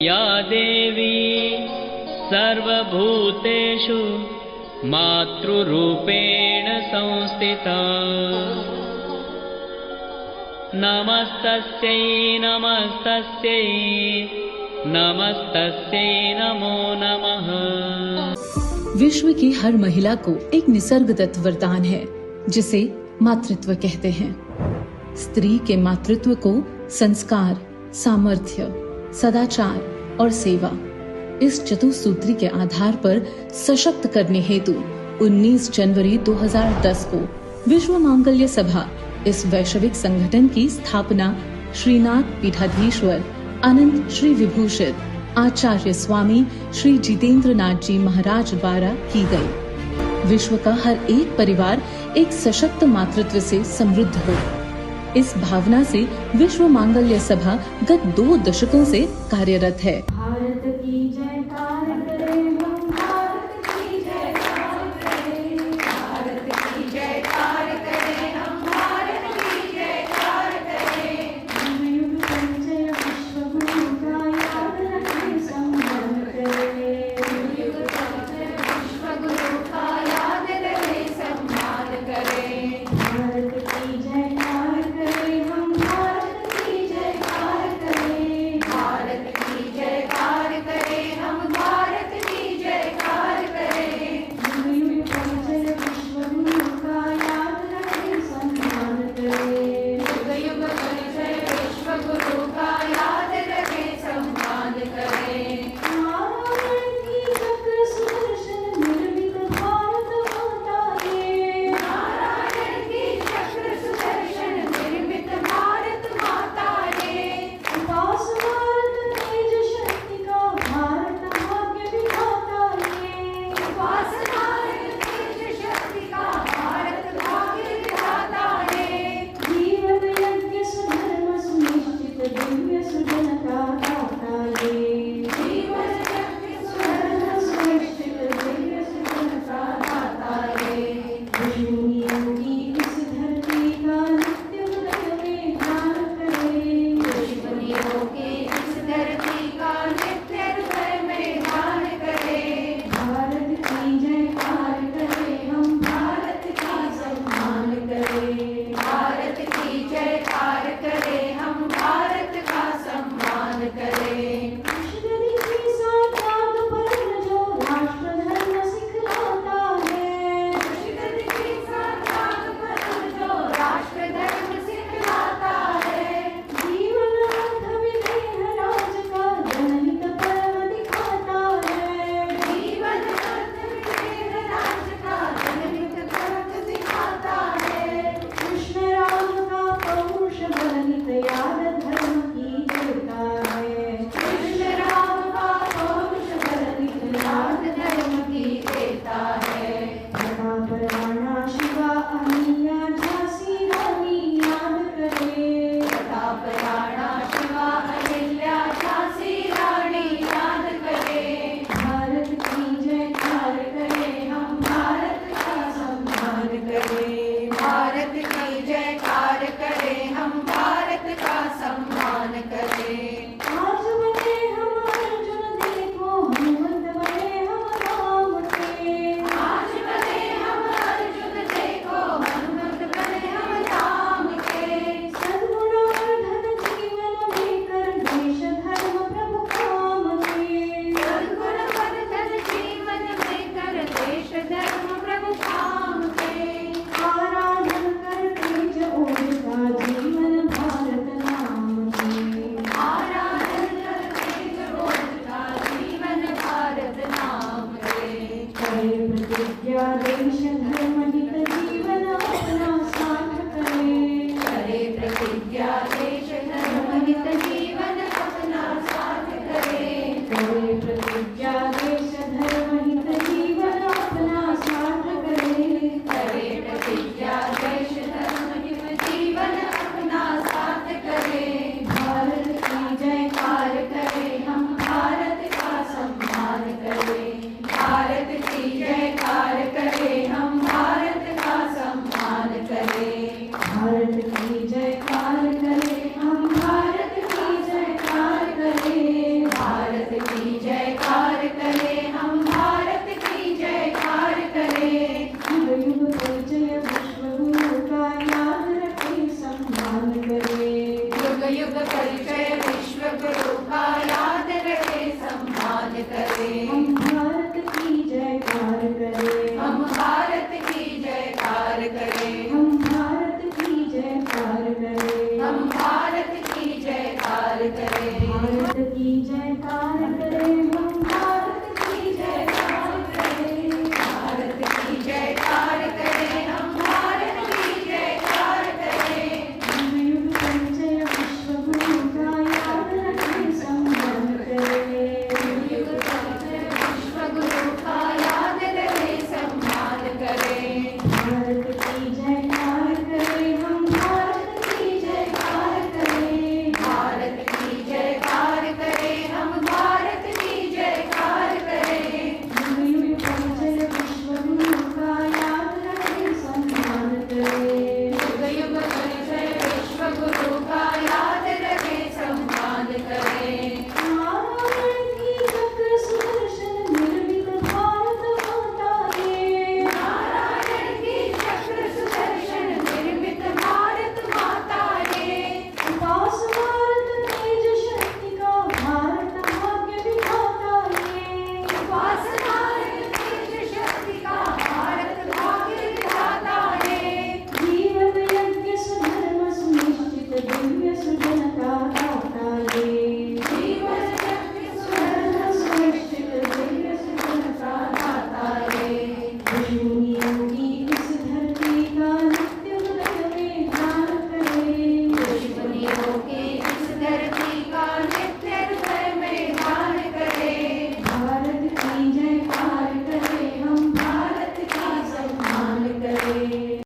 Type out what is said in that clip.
या देवी सर्वभूतेषु मातृरूपेण संस्थिता। नमस्तस्यै नमस्तस्यै नमस्तस्यै नमो नमः। विश्व की हर महिला को एक निसर्गदत्त वरदान है जिसे मातृत्व कहते हैं। स्त्री के मातृत्व को संस्कार, सामर्थ्य, सदाचार और सेवा, इस चतुसूत्री के आधार पर सशक्त करने हेतु 19 जनवरी 2010 को विश्व मांगल्य सभा इस वैश्विक संगठन की स्थापना श्रीनाथ पीठाधीश्वर अनंत श्री विभूषित आचार्य स्वामी श्री जितेंद्र नाथ जी महाराज द्वारा की गई। विश्व का हर एक परिवार एक सशक्त मातृत्व से समृद्ध हो, इस भावना से विश्व मांगल्य सभा गत 2 दशकों से कार्यरत है।